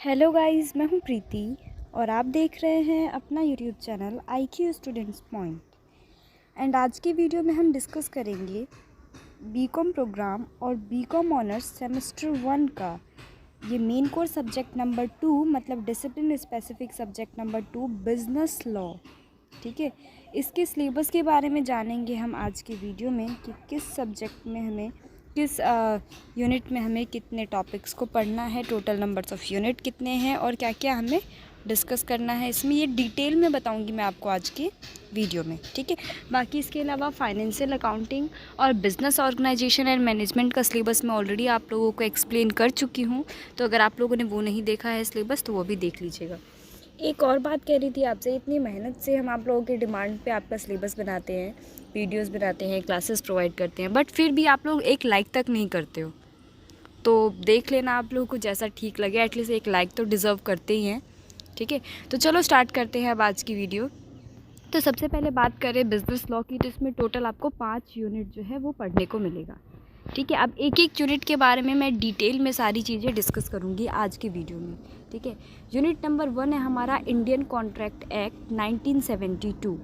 Hello guys, मैं हूं प्रीति और आप देख रहे हैं अपना YouTube channel IQ students point. And आज की वीडियो में हम डिस्कस करेंगे बीकॉम प्रोग्राम और बीकॉम ऑनर्स सेमेस्टर 1 का ये मेन कोर्स सब्जेक्ट नंबर 2 मतलब discipline specific subject number 2 business law. ठीक है, इसके सिलेबस के बारे में जानेंगे हम आज की वीडियो में कि किस सब्जेक्ट में हमें किस यूनिट में हमें कितने टॉपिक्स को पढ़ना है, टोटल नंबर्स ऑफ़ यूनिट कितने हैं और क्या क्या हमें डिस्कस करना है इसमें। ये डिटेल में बताऊंगी मैं आपको आज की वीडियो में। ठीक है, बाकी इसके अलावा फाइनेंशियल अकाउंटिंग और बिज़नेस ऑर्गेनाइजेशन एंड मैनेजमेंट का सिलेबस मैं ऑलरेडी आप लोगों को एक्सप्लेन कर चुकी हूँ, तो अगर आप लोगों ने वो नहीं देखा है सिलेबस तो वो भी देख लीजिएगा। एक और बात कह रही थी आपसे, इतनी मेहनत से हम आप लोगों की डिमांड पे आपका सिलेबस बनाते हैं, वीडियोस बनाते हैं, क्लासेस प्रोवाइड करते हैं, बट फिर भी आप लोग एक लाइक तक नहीं करते हो। तो देख लेना आप लोगों को जैसा ठीक लगे, एटलीस्ट एक लाइक तो डिज़र्व करते ही हैं। ठीक है, तो चलो स्टार्ट करते हैं अब आज की वीडियो। तो सबसे पहले बात करें बिज़नेस लॉ की, तो इसमें टोटल आपको 5 यूनिट जो है वो पढ़ने को मिलेगा। ठीक है, अब एक एक यूनिट के बारे में मैं डिटेल में सारी चीज़ें डिस्कस करूँगी आज की वीडियो में। ठीक है, यूनिट नंबर 1 है हमारा इंडियन कॉन्ट्रैक्ट एक्ट 1972।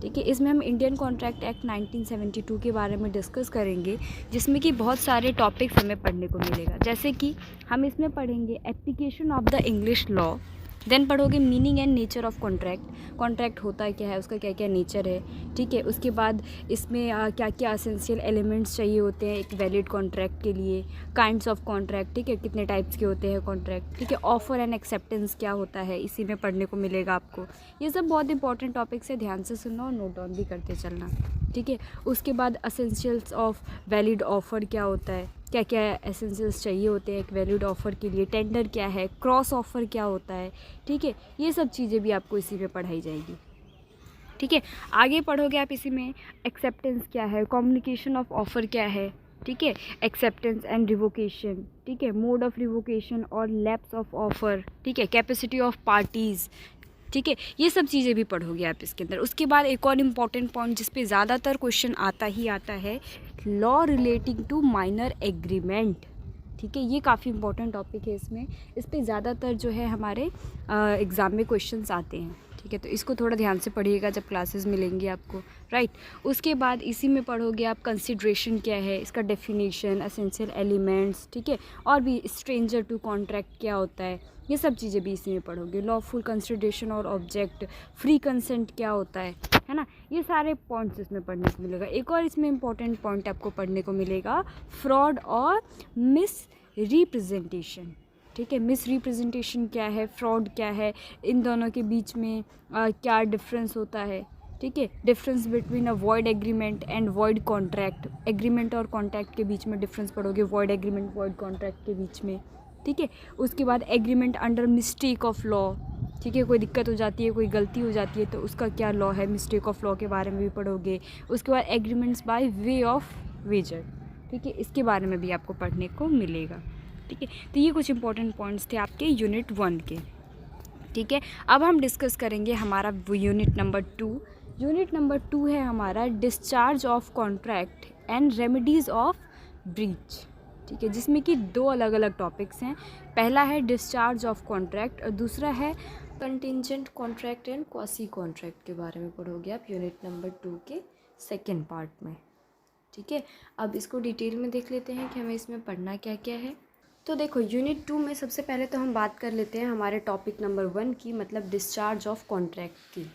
ठीक है, इसमें हम इंडियन कॉन्ट्रैक्ट एक्ट 1972 के बारे में डिस्कस करेंगे, जिसमें कि बहुत सारे टॉपिक्स हमें पढ़ने को मिलेगा। जैसे कि हम इसमें पढ़ेंगे application of the English law, then पढ़ोगे meaning and nature of contract, contract होता क्या है, उसका क्या क्या नेचर है। ठीक है, उसके बाद इसमें क्या क्या एसेंशियल एलिमेंट्स चाहिए होते हैं एक वैलिड कॉन्ट्रैक्ट के लिए, काइंड्स ऑफ कॉन्ट्रैक्ट, ठीक है, कितने टाइप्स के होते हैं कॉन्ट्रैक्ट। ठीक है, ऑफर एंड एक्सेप्टेंस क्या होता है, इसी में पढ़ने को मिलेगा आपको। ये सब बहुत इंपॉर्टेंट टॉपिक्स है, ध्यान से सुनना और नोट डाउन भी करते चलना। ठीक है, उसके बाद एसेंशियल्स ऑफ वैलिड ऑफर क्या होता है, क्या क्या एसेंशियल्स चाहिए होते हैं एक वैलिड ऑफ़र के लिए, टेंडर क्या है, क्रॉस ऑफ़र क्या होता है। ठीक है, ये सब चीज़ें भी आपको इसी में पढ़ाई जाएगी। ठीक है, आगे पढ़ोगे आप इसी में एक्सेप्टेंस क्या है, कम्युनिकेशन ऑफ ऑफ़र क्या है। ठीक है, एक्सेप्टेंस एंड रिवोकेशन, ठीक है, मोड ऑफ रिवोकेशन और लैप्स ऑफ ऑफ़र, ठीक है, कैपेसिटी ऑफ पार्टीज़। ठीक है, ये सब चीज़ें भी पढ़ोगे आप इसके अंदर। उसके बाद एक और इम्पॉर्टेंट पॉइंट जिस पे ज़्यादातर क्वेश्चन आता ही आता है, law relating to minor agreement. ठीक है, ये काफ़ी इंपॉर्टेंट टॉपिक है, इसमें इस पे ज़्यादातर जो है हमारे एग्ज़ाम में क्वेश्चंस आते हैं। ठीक है, तो इसको थोड़ा ध्यान से पढ़िएगा जब क्लासेस मिलेंगी आपको, राइट। उसके बाद इसी में पढ़ोगे आप कंसिड्रेशन क्या है, इसका डेफिनेशन, एसेंशियल एलिमेंट्स, ठीक है, और भी स्ट्रेंजर टू कॉन्ट्रैक्ट क्या होता है, ये सब चीज़ें भी इसी में पढ़ोगे। लॉफुल कंसिडरेशन और ऑब्जेक्ट, फ्री कंसेंट क्या होता है ना, ये सारे पॉइंट्स इसमें पढ़ने को मिलेगा। एक और इसमें इंपॉर्टेंट पॉइंट आपको पढ़ने को मिलेगा, फ्रॉड और मिस रिप्रेजेंटेशन। ठीक है, मिस रिप्रेजेंटेशन क्या है, फ्रॉड क्या है, इन दोनों के बीच में क्या डिफरेंस होता है। ठीक है, difference between a void agreement and void contract, agreement और कॉन्ट्रैक्ट के बीच में डिफरेंस पढ़ोगे, वॉइड एग्रीमेंट वॉइड कॉन्ट्रैक्ट के बीच में। ठीक है, उसके बाद agreement under mistake of law. ठीक है, कोई दिक्कत हो जाती है, कोई गलती हो जाती है तो उसका क्या लॉ है, मिस्टेक ऑफ लॉ के बारे में भी पढ़ोगे। उसके बाद agreements by way of wager, ठीक है, इसके बारे में भी आपको पढ़ने को मिलेगा। ठीक है, तो ये कुछ इंपॉर्टेंट पॉइंट्स थे आपके यूनिट 1 के। ठीक है, अब हम डिस्कस करेंगे हमारा वो यूनिट नंबर 2। यूनिट नंबर 2 है हमारा discharge of contract and remedies of breach. ठीक है, जिसमें कि 2 अलग अलग टॉपिक्स हैं। पहला है डिस्चार्ज ऑफ कॉन्ट्रैक्ट और दूसरा है contingent contract and quasi contract के बारे में पढ़ोगे आप यूनिट नंबर 2 के सेकेंड पार्ट में। ठीक है, अब इसको डिटेल में देख लेते हैं कि हमें इसमें पढ़ना क्या क्या है। तो देखो, यूनिट 2 में सबसे पहले तो हम बात कर लेते हैं हमारे टॉपिक नंबर 1 की, मतलब डिस्चार्ज ऑफ कॉन्ट्रैक्ट की।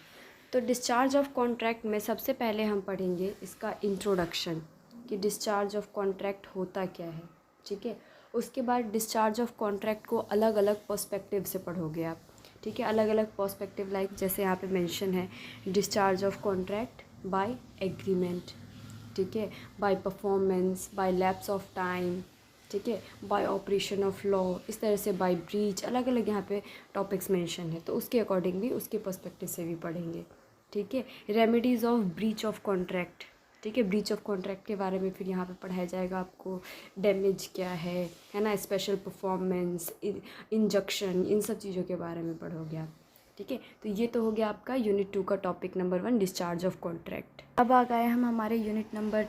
तो डिस्चार्ज ऑफ कॉन्ट्रैक्ट में सबसे पहले हम पढ़ेंगे इसका इंट्रोडक्शन, कि डिस्चार्ज ऑफ कॉन्ट्रैक्ट होता क्या है। ठीक है, उसके बाद डिस्चार्ज ऑफ कॉन्ट्रैक्ट को अलग अलग पर्सपेक्टिव से पढ़ोगे आप। ठीक है, अलग अलग पर्सपेक्टिव, लाइक जैसे यहाँ पे मेंशन है discharge of contract by agreement, ठीक है, by performance, by lapse of time, ठीक है, बाय ऑपरेशन ऑफ लॉ, इस तरह से बाय ब्रीच, अलग अलग यहाँ पे टॉपिक्स मेंशन है, तो उसके अकॉर्डिंग भी उसके पर्सपेक्टिव से भी पढ़ेंगे। ठीक है, remedies of breach of contract, ठीक है, ब्रीच ऑफ कॉन्ट्रैक्ट के बारे में फिर यहाँ पे पढ़ाया जाएगा आपको, डैमेज क्या है ना, स्पेशल परफॉर्मेंस, इंजक्शन, इन सब चीज़ों के बारे में पढ़ोगे आप। ठीक है, तो ये तो हो गया आपका यूनिट 2 का topic number 1, discharge of contract. अब आ गए हम हमारे यूनिट नंबर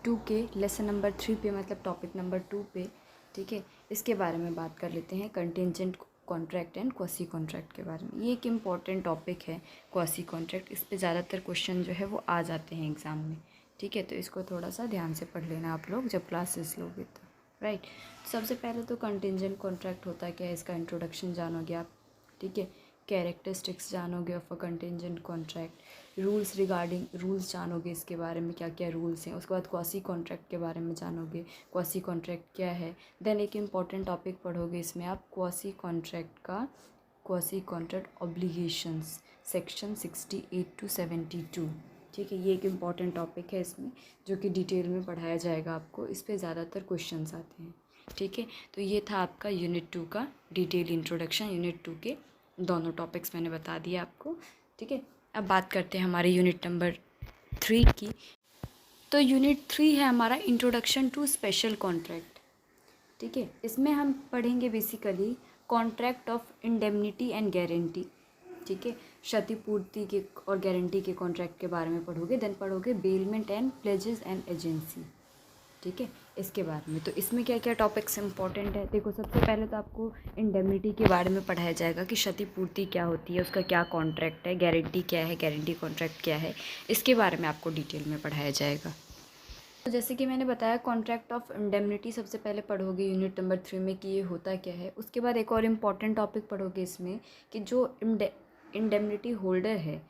2 के लेसन नंबर 3 पे, मतलब टॉपिक नंबर 2 पे। ठीक है, इसके बारे में बात कर लेते हैं, contingent contract and quasi contract के बारे में। ये एक इम्पॉर्टेंट टॉपिक है क्वासी कॉन्ट्रैक्ट, इस पे ज़्यादातर क्वेश्चन जो है वो आ जाते हैं एग्ज़ाम में, ठीक है। तो इसको थोड़ा सा ध्यान से पढ़ लेना आप लोग जब क्लासेस लोगे तो, राइट। सबसे पहले तो कंटिंजेंट कॉन्ट्रैक्ट होता क्या है, इसका इंट्रोडक्शन जानोगे आप, ठीक है। कैरेक्टरिस्टिक्स जानोगे of a contingent contract, rules regarding, rules जानोगे इसके बारे में क्या क्या रूल्स हैं। उसके बाद क्वासी कॉन्ट्रैक्ट के बारे में जानोगे, क्वासी कॉन्ट्रैक्ट क्या है। देन एक इम्पॉर्टेंट टॉपिक पढ़ोगे इसमें आप क्वासी कॉन्ट्रैक्ट का, quasi contract obligations, section 68 to 72, ठीक है। ये एक इम्पॉर्टेंट टॉपिक है इसमें, जो कि डिटेल में पढ़ाया जाएगा आपको, इस पर ज़्यादातर क्वेश्चंस आते हैं, ठीक है। तो ये था आपका यूनिट 2 का डिटेल इंट्रोडक्शन। यूनिट 2 के दोनों टॉपिक्स मैंने बता दिए आपको, ठीक है। अब बात करते हैं हमारे यूनिट नंबर 3 की। तो यूनिट 3 है हमारा इंट्रोडक्शन टू स्पेशल कॉन्ट्रैक्ट, ठीक है। इसमें हम पढ़ेंगे basically contract of indemnity and guarantee, ठीक है। क्षतिपूर्ति के और गारंटी के कॉन्ट्रैक्ट के बारे में पढ़ोगे। देन पढ़ोगे bailment and pledges and agency, ठीक है, इसके बारे में। तो इसमें क्या क्या टॉपिक्स इंपॉर्टेंट है, देखो सबसे पहले तो आपको इंडेमनिटी के बारे में पढ़ाया जाएगा कि क्षतिपूर्ति क्या होती है, उसका क्या कॉन्ट्रैक्ट है, गारंटी क्या है, गारंटी कॉन्ट्रैक्ट क्या है, इसके बारे में आपको डिटेल में पढ़ाया जाएगा। तो जैसे कि मैंने बताया कॉन्ट्रैक्ट ऑफ इंडेमनिटी सबसे पहले पढ़ोगे यूनिट नंबर 3 में कि ये होता क्या है। उसके बाद एक और इम्पॉर्टेंट टॉपिक पढ़ोगे इसमें कि जो इंडेमनिटी होल्डर है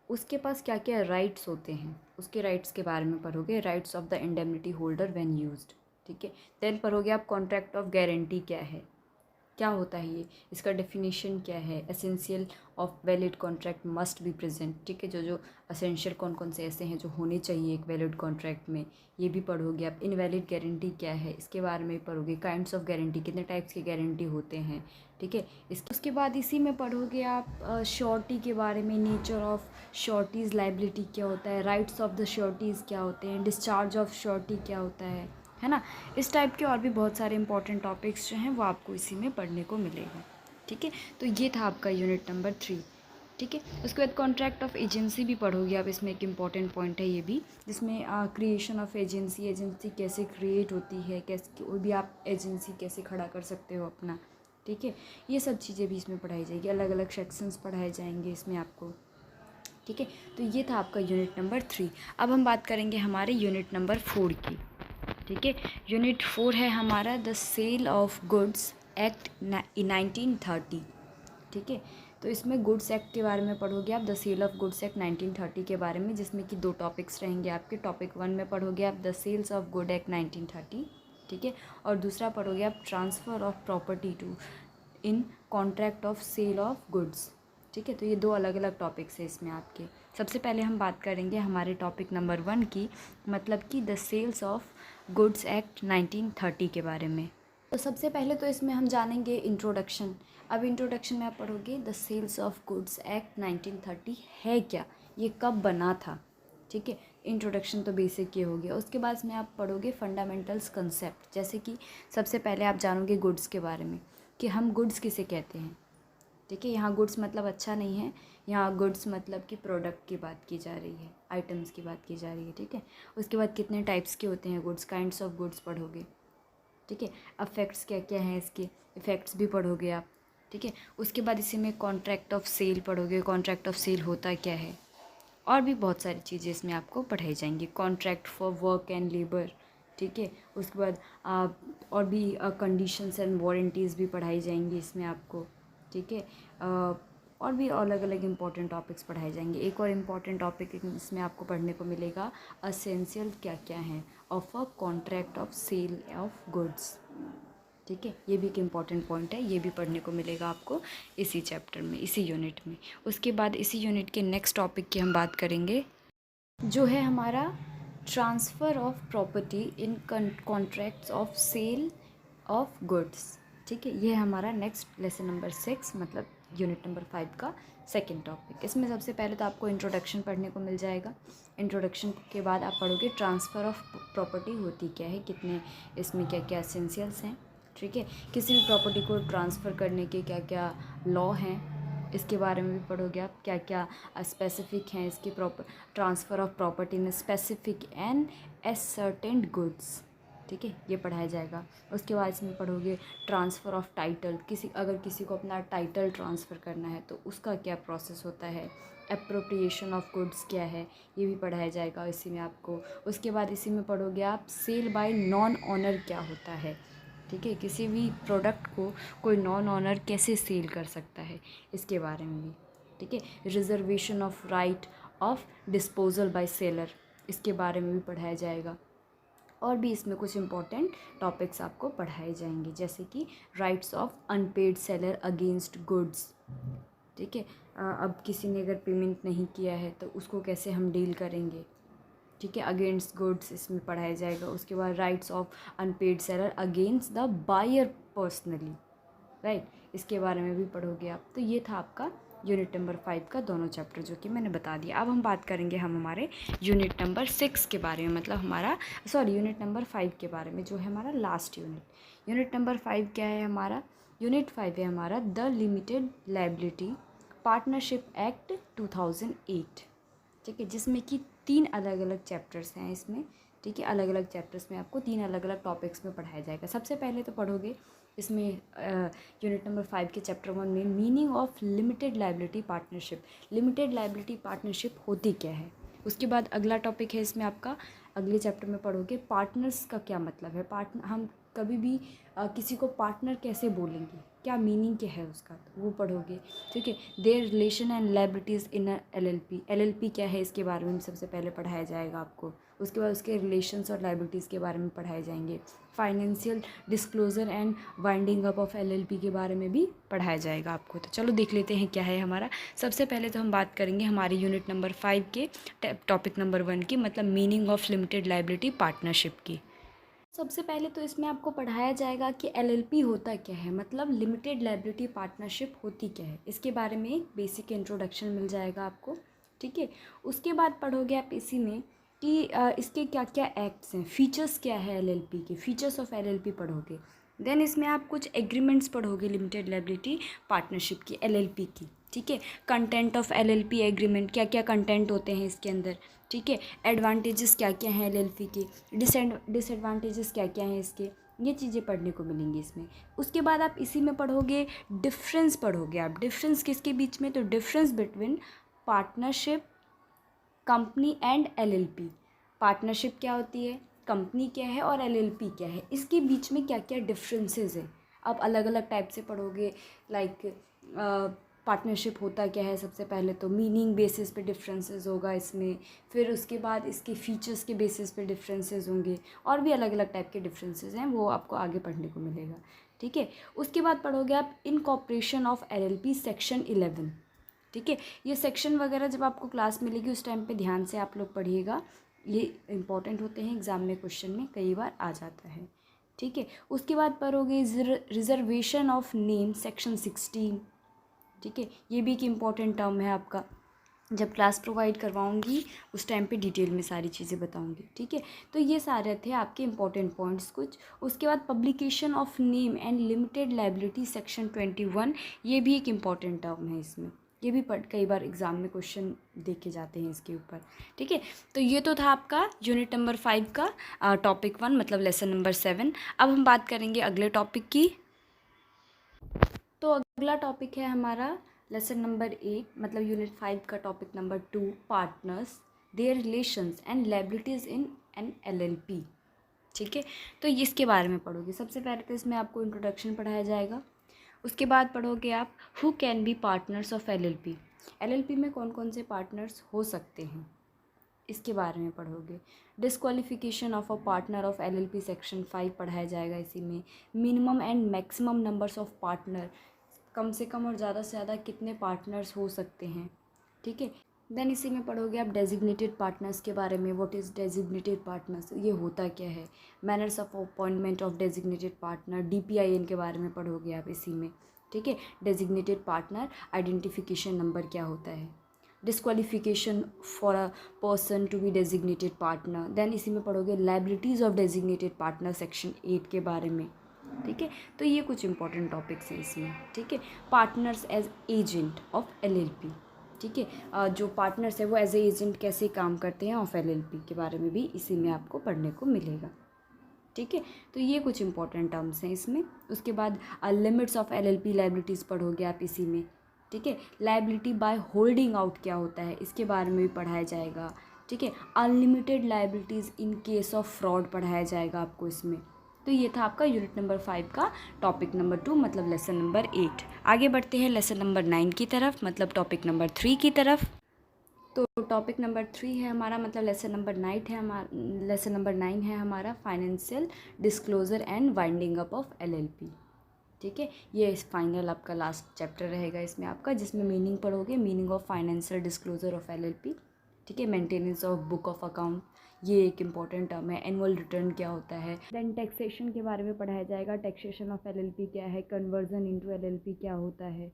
उसके पास क्या क्या राइट्स होते हैं, उसके राइट्स के बारे में पढ़ोगे, rights of the indemnity holder when used, ठीक है। देन पढ़ोगे आप कॉन्ट्रैक्ट ऑफ गारंटी क्या है, क्या होता है ये, इसका डेफिनेशन क्या है। Essential of valid contract must be present, ठीक है। जो जो एसेंशियल कौन कौन से ऐसे हैं जो होने चाहिए एक वैलिड कॉन्ट्रैक्ट में, ये भी पढ़ोगे आप। इनवैलिड गारंटी क्या है, इसके बारे में पढ़ोगे। काइंड्स ऑफ गारंटी, कितने टाइप्स की गारंटी होते हैं, ठीक है। उसके बाद इसी में पढ़ोगे आप श्योरिटी के बारे में, नेचर ऑफ श्योरिटीज़, लाइबिलिटी क्या होता है, राइट्स ऑफ द श्योरिटीज़ क्या होते हैं, डिस्चार्ज ऑफ श्योरिटी क्या होता है ना। इस टाइप के और भी बहुत सारे इंपॉर्टेंट टॉपिक्स जो हैं वो आपको इसी में पढ़ने को मिलेगा, ठीक है। तो ये था आपका यूनिट नंबर 3, ठीक है। उसके बाद कॉन्ट्रैक्ट ऑफ एजेंसी भी पढ़ोगे आप, इसमें एक इम्पॉर्टेंट पॉइंट है ये भी, जिसमें क्रिएशन ऑफ एजेंसी, एजेंसी कैसे क्रिएट होती है, कैसे वो भी आप एजेंसी कैसे खड़ा कर सकते हो अपना, ठीक है। ये सब चीज़ें भी इसमें पढ़ाई जाएगी, अलग अलग सेक्शंस पढ़ाए जाएंगे इसमें आपको, ठीक है। तो ये था आपका यूनिट नंबर 3। अब हम बात करेंगे हमारे यूनिट नंबर 4 की, ठीक है। यूनिट 4 है हमारा the sale of goods act 1930, ठीक है। तो इसमें गुड्स एक्ट के बारे में पढ़ोगे आप, the sale of goods act 1930 के बारे में, जिसमें कि 2 टॉपिक्स रहेंगे आपके। टॉपिक 1 में पढ़ोगे आप the sales of good act 1930, ठीक है। और दूसरा पढ़ोगे आप transfer of property to in contract of sale of goods, ठीक है। तो ये 2 अलग अलग टॉपिक्स हैं इसमें आपके। सबसे पहले हम बात करेंगे हमारे टॉपिक नंबर 1 की, मतलब कि the sales of goods act 1930 के बारे में। तो सबसे पहले तो इसमें हम जानेंगे इंट्रोडक्शन। अब इंट्रोडक्शन में आप पढ़ोगे the sales of goods act 1930 है क्या, ये कब बना था, ठीक है। इंट्रोडक्शन तो बेसिक ये हो गया। उसके बाद इसमें आप पढ़ोगे फंडामेंटल्स कंसेप्ट, जैसे कि सबसे पहले आप जानोगे गुड्स के बारे में कि हम गुड्स किसे कहते हैं, ठीक है। यहाँ गुड्स मतलब अच्छा नहीं है, यहाँ गुड्स मतलब कि प्रोडक्ट की बात की जा रही है, आइटम्स की बात की जा रही है, ठीक है। उसके बाद कितने टाइप्स के होते हैं गुड्स, काइंड्स ऑफ गुड्स पढ़ोगे, ठीक है। अफेक्ट्स क्या क्या हैं इसके, इफ़ेक्ट्स भी पढ़ोगे आप, ठीक है। उसके बाद इसी में कॉन्ट्रैक्ट ऑफ सेल पढ़ोगे, कॉन्ट्रैक्ट ऑफ सेल होता क्या है, और भी बहुत सारी चीज़ें इसमें आपको पढ़ाई जाएंगी। Contract for work and labour, ठीक है। उसके बाद और भी कंडीशंस एंड वारंटीज़ भी पढ़ाई जाएंगी इसमें आपको, ठीक है। और भी अलग अलग इंपॉर्टेंट टॉपिक्स पढ़ाए जाएंगे। एक और इम्पॉर्टेंट टॉपिक इसमें आपको पढ़ने को मिलेगा, असेंशियल क्या क्या है of a contract of sale of goods, ठीक है। ये भी एक इम्पॉर्टेंट पॉइंट है, ये भी पढ़ने को मिलेगा आपको इसी चैप्टर में, इसी यूनिट में। उसके बाद इसी यूनिट के नेक्स्ट टॉपिक की हम बात करेंगे, जो है हमारा transfer of property in contracts of sale of goods, ठीक है। ये हमारा नेक्स्ट लेसन नंबर 6 मतलब यूनिट नंबर 5 का सेकंड टॉपिक। इसमें सबसे पहले तो आपको इंट्रोडक्शन पढ़ने को मिल जाएगा। इंट्रोडक्शन के बाद आप पढ़ोगे ट्रांसफ़र ऑफ प्रॉपर्टी होती क्या है, कितने इसमें क्या क्या एसेंशियल्स हैं, ठीक है। किसी भी प्रॉपर्टी को ट्रांसफ़र करने के क्या क्या लॉ हैं, इसके बारे में भी पढ़ोगे आप। क्या क्या स्पेसिफिक हैं इसके transfer of property in specific and ascertained goods, ठीक है, ये पढ़ाया जाएगा। उसके बाद इसमें पढ़ोगे ट्रांसफ़र ऑफ टाइटल, अगर किसी को अपना टाइटल ट्रांसफ़र करना है तो उसका क्या प्रोसेस होता है। एप्रोप्रिएशन ऑफ गुड्स क्या है, ये भी पढ़ाया जाएगा इसी में आपको। उसके बाद इसी में पढ़ोगे आप सेल बाय नॉन ऑनर क्या होता है। ठीक है, किसी भी प्रोडक्ट को कोई नॉन ऑनर कैसे सेल कर सकता है, इसके बारे में भी। ठीक है, reservation of right of disposal by seller, इसके बारे में भी पढ़ाया जाएगा। और भी इसमें कुछ इंपॉर्टेंट टॉपिक्स आपको पढ़ाए जाएंगे, जैसे कि rights of unpaid seller against goods. ठीक है, अब किसी ने अगर पेमेंट नहीं किया है तो उसको कैसे हम डील करेंगे। ठीक है, अगेंस्ट गुड्स इसमें पढ़ाया जाएगा। उसके बाद rights of unpaid seller against the buyer personally, right, इसके बारे में भी पढ़ोगे आप। तो ये था आपका यूनिट नंबर 5 का दोनों चैप्टर जो कि मैंने बता दिया। अब हम बात करेंगे हमारे यूनिट नंबर 6 के बारे में, मतलब यूनिट नंबर 5 के बारे में, जो है हमारा लास्ट यूनिट। यूनिट नंबर 5 क्या है हमारा? यूनिट 5 है हमारा the limited liability partnership act 2008। ठीक है, जिसमें कि 3 अलग अलग चैप्टर्स हैं इसमें। ठीक है, अलग अलग चैप्टर्स में आपको 3 अलग अलग टॉपिक्स में पढ़ाया जाएगा। सबसे पहले तो पढ़ोगे इसमें यूनिट नंबर 5 के चैप्टर 1 में meaning of limited liability partnership. Limited liability partnership होती क्या है। उसके बाद अगला टॉपिक है इसमें आपका, अगले चैप्टर में पढ़ोगे पार्टनर्स का क्या मतलब है। हम कभी भी किसी को पार्टनर कैसे बोलेंगे, क्या मीनिंग क्या है उसका, तो वो पढ़ोगे। ठीक है, there relation and liabilities in LLP। LLP क्या है इसके बारे में सबसे पहले पढ़ाया जाएगा आपको। उसके बाद उसके रिलेशंस और लायबिलिटीज़ के बारे में पढ़ाए जाएंगे। Financial disclosure and winding up of LLP के बारे में भी पढ़ाया जाएगा आपको। तो चलो देख लेते हैं क्या है हमारा। सबसे पहले तो हम बात करेंगे हमारे यूनिट नंबर 5 के टॉपिक नंबर 1 की, मतलब meaning of limited liability partnership की। सबसे पहले तो इसमें आपको पढ़ाया जाएगा कि LLP होता क्या है, मतलब लिमिटेड लायबिलिटी पार्टनरशिप होती क्या है। इसके बारे में एक बेसिक इंट्रोडक्शन मिल जाएगा आपको। ठीक है, उसके बाद पढ़ोगे आप इसी में कि इसके क्या क्या एक्ट्स हैं, फीचर्स क्या है LLP के, फीचर्स ऑफ LLP पढ़ोगे। देन इसमें आप कुछ एग्रीमेंट्स पढ़ोगे लिमिटेड लायबिलिटी पार्टनरशिप की, LLP की। ठीक है, कंटेंट ऑफ LLP एग्रीमेंट, क्या क्या कंटेंट होते हैं इसके अंदर। ठीक है, एडवांटेजेस क्या क्या हैं LLP के, डिसएडवांटेजेस क्या क्या हैं इसके, ये चीज़ें पढ़ने को मिलेंगी इसमें। उसके बाद आप इसी में पढ़ोगे डिफरेंस, पढ़ोगे आप डिफरेंस किसके बीच में, तो difference between partnership, company and LLP। Partnership क्या होती है, कंपनी क्या है और LLP क्या है, इसके बीच में क्या क्या डिफरेंसेस है। आप अलग अलग टाइप से पढ़ोगे, लाइक पार्टनरशिप होता क्या है, सबसे पहले तो मीनिंग बेसिस पे डिफरेंसेस होगा इसमें, फिर उसके बाद इसके फीचर्स के बेसिस पे डिफरेंसेस होंगे, और भी अलग अलग टाइप के डिफरेंसेस हैं, वो आपको आगे पढ़ने को मिलेगा। ठीक है, उसके बाद पढ़ोगे आप इनकॉर्पोरेशन ऑफ LLP सेक्शन 11। ठीक है, ये सेक्शन वगैरह जब आपको क्लास मिलेगी उस टाइम पे ध्यान से आप लोग पढ़िएगा, ये इंपॉर्टेंट होते हैं, एग्ज़ाम में क्वेश्चन में कई बार आ जाता है। ठीक है, उसके बाद पढ़ोगे रिजर्वेशन ऑफ नेम सेक्शन 16। ठीक है, ये भी एक इम्पॉर्टेंट टर्म है आपका, जब क्लास प्रोवाइड करवाऊंगी उस टाइम पे डिटेल में सारी चीज़ें बताऊंगी। ठीक है, तो ये सारे थे आपके इम्पॉर्टेंट पॉइंट्स कुछ। उसके बाद publication of name and limited liability section 21, ये भी एक इम्पॉर्टेंट टर्म है इसमें, ये भी कई बार एग्ज़ाम में क्वेश्चन देखे जाते हैं इसके ऊपर। ठीक है, तो ये तो था आपका यूनिट नंबर 5 का टॉपिक 1, मतलब लेसन नंबर 7। अब हम बात करेंगे अगले टॉपिक की। तो अगला टॉपिक है हमारा लेसन नंबर 8, मतलब यूनिट 5 का topic number 2, partners, their relations and liabilities in an LLP। ठीक है, तो इसके बारे में पढ़ोगे। सबसे पहले तो इसमें आपको इंट्रोडक्शन पढ़ाया जाएगा। उसके बाद पढ़ोगे आप who can be partners of LLP। LLP में कौन कौन से पार्टनर्स हो सकते हैं, इसके बारे में पढ़ोगे। Disqualification of a partner of LLP section 5 पढ़ाया जाएगा इसी में। Minimum and maximum numbers of partner, कम से कम और ज़्यादा से ज़्यादा कितने पार्टनर्स हो सकते हैं। ठीक है, देन इसी में पढ़ोगे आप डेजिग्नेटेड पार्टनर्स के बारे में। व्हाट इज़ डेजिग्नेटेड पार्टनर्स, ये होता क्या है। Manners of appointment of designated partner, DPIN के बारे में पढ़ोगे आप इसी में। ठीक है, डेजिग्नेटेड पार्टनर आइडेंटिफिकेशन नंबर क्या होता है। Disqualification for a person to be designated partner. Then इसी में पढ़ोगे liabilities of designated partner section 8 के बारे में। ठीक है, तो ये कुछ इंपॉर्टेंट टॉपिक्स हैं इसमें। ठीक है, partners as agent of LLP। ठीक है, जो पार्टनर्स है वो एज ए एजेंट कैसे काम करते हैं ऑफ LLP के बारे में भी इसी में आपको पढ़ने को मिलेगा। ठीक है। तो ये कुछ इंपॉर्टेंट टर्म्स हैं इसमें। उसके बाद लिमिट्स ऑफ LLP लाइबिलिटीज़ पढ़ोगे आप इसी में, ठीक है। लाइबिलिटी बाय होल्डिंग आउट क्या होता है इसके बारे में भी पढ़ाया जाएगा, ठीक है। Unlimited liabilities in case of fraud पढ़ाया जाएगा आपको इसमें। तो ये था आपका यूनिट नंबर 5 का टॉपिक नंबर 2 मतलब लेसन नंबर 8। आगे बढ़ते हैं लेसन नंबर 9 की तरफ मतलब टॉपिक नंबर 3 की तरफ। तो टॉपिक नंबर 3 है हमारा मतलब लेसन नंबर 9 है हमारा, लेसन नंबर 9 है हमारा financial disclosure and winding up of LLP, ठीक है। ये फाइनल आपका लास्ट चैप्टर रहेगा इसमें आपका, जिसमें मीनिंग पढ़ोगे, meaning of financial disclosure of LLP, ठीक है। Maintenance of book of account, ये एक इंपॉर्टेंट टर्म है। एनुअल रिटर्न क्या होता है, देन टैक्सेशन के बारे में पढ़ाया जाएगा, टैक्सेशन ऑफ LLP क्या है, कन्वर्जन इनटू LLP क्या होता है,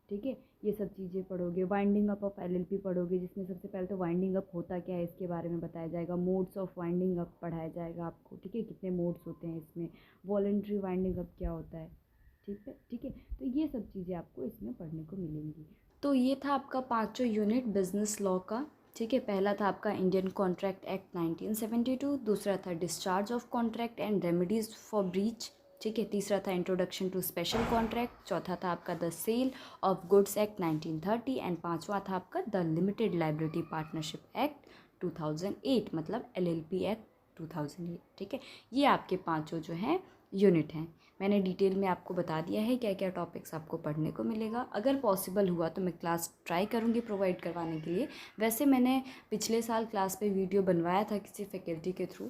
ठीक है। ये सब चीज़ें पढ़ोगे। वाइंडिंग अप ऑफ LLP पढ़ोगे, जिसमें सबसे पहले तो वाइंडिंग अप होता क्या है इसके बारे में बताया जाएगा। मोड्स ऑफ वाइंडिंग अप पढ़ाया जाएगा आपको, ठीक है, कितने मोड्स होते हैं इसमें। वॉलंटरी वाइंडिंग अप क्या होता है, ठीक है, ठीक है। तो ये सब चीज़ें आपको इसमें पढ़ने को मिलेंगी। तो ये था आपका 5वां यूनिट बिजनेस लॉ का, ठीक है। पहला था आपका इंडियन कॉन्ट्रैक्ट एक्ट 1972, दूसरा था discharge of contract and remedies for breach, ठीक है। तीसरा था इंट्रोडक्शन टू स्पेशल कॉन्ट्रैक्ट, चौथा था आपका the sale of goods act 1930 and पांचवा था आपका the limited liability partnership act 2008 मतलब LLP एक्ट 2008, ठीक है। ये आपके पांचों जो हैं यूनिट हैं। मैंने डिटेल में आपको बता दिया है क्या क्या टॉपिक्स आपको पढ़ने को मिलेगा। अगर पॉसिबल हुआ तो मैं क्लास ट्राई करूँगी प्रोवाइड करवाने के लिए। वैसे मैंने पिछले साल क्लास पे वीडियो बनवाया था किसी फैकल्टी के थ्रू,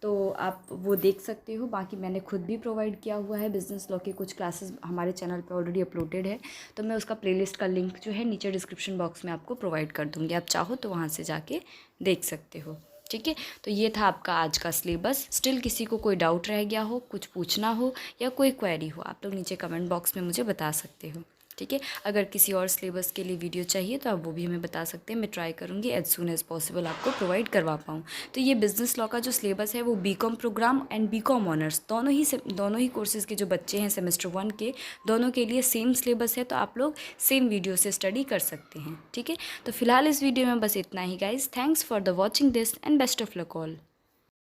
तो आप वो देख सकते हो। बाकी मैंने खुद भी प्रोवाइड किया हुआ है बिज़नेस लॉ के कुछ क्लासेस हमारे चैनल पे ऑलरेडी अपलोडेड है, तो मैं उसका प्लेलिस्ट का लिंक जो है नीचे डिस्क्रिप्शन बॉक्स में आपको प्रोवाइड कर दूँगी, आप चाहो तो वहाँ से जाके देख सकते हो, ठीक है। तो ये था आपका आज का सिलेबस। स्टिल किसी को कोई डाउट रह गया हो, कुछ पूछना हो या कोई क्वेरी हो, आप लोग नीचे कमेंट बॉक्स में मुझे बता सकते हो, ठीक है। अगर किसी और सिलेबस के लिए वीडियो चाहिए तो आप वो भी हमें बता सकते हैं, मैं ट्राई करूँगी एज सून एज़ पॉसिबल आपको प्रोवाइड करवा पाऊँ। तो ये बिज़नेस लॉ का जो सिलेबस है वो BCom program and BCom honours दोनों ही कोर्सेज़ के जो बच्चे हैं सेमेस्टर 1 के, दोनों के लिए सेम सिलेबस है, तो आप लोग सेम वीडियो से स्टडी कर सकते हैं, ठीक है। तो फिलहाल इस वीडियो में बस इतना ही guys. Thanks for the watching this and best of luck all.